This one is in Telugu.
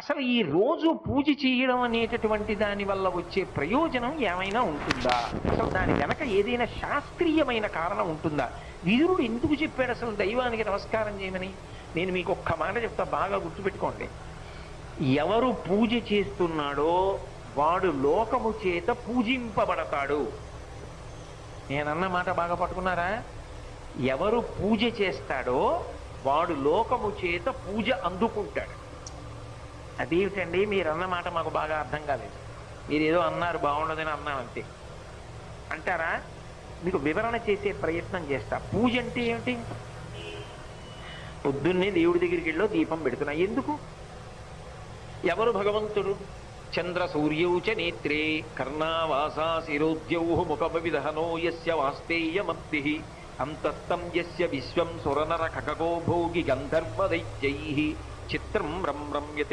అసలు ఈ రోజు పూజ చేయడం అనేటటువంటి దాని వల్ల వచ్చే ప్రయోజనం ఏమైనా ఉంటుందా? అసలు దాని వెనక ఏదైనా శాస్త్రీయమైన కారణం ఉంటుందా? విదురుడు ఎందుకు చెప్పాడు అసలు దైవానికి నమస్కారం చేయమని? నేను మీకు ఒక్క మాట చెప్తా, బాగా గుర్తుపెట్టుకోండి. ఎవరు పూజ చేస్తున్నాడో వాడు లోకము చేత పూజింపబడతాడు. నేనన్న మాట బాగా పట్టుకున్నారా? ఎవరు పూజ చేస్తాడో వాడు లోకము చేత పూజ అందుకుంటాడు. అదేమిటండి మీరు అన్నమాట మాకు బాగా అర్థం కాలేదు. మీరు ఏదో అన్నారు, బాగుండదని అన్నామంతే అంటారా? మీకు వివరణ చేసే ప్రయత్నం చేస్తా. పూజ అంటే ఏమిటి? పొద్దున్నే దేవుడి దగ్గరికి వెళ్ళో దీపం పెడుతున్నా. ఎందుకు? ఎవరు భగవంతుడు? చంద్ర సూర్యౌ చ నేత్రే కర్ణావాసా శిరోద్యౌ ముఖవిదహనో యస్య వాస్తేయమబ్ధి అంతస్తం యస్య విశ్వం సురనర ఖగో భోగి గంధర్వ దైత్యైః చిత్రం రమ్యతే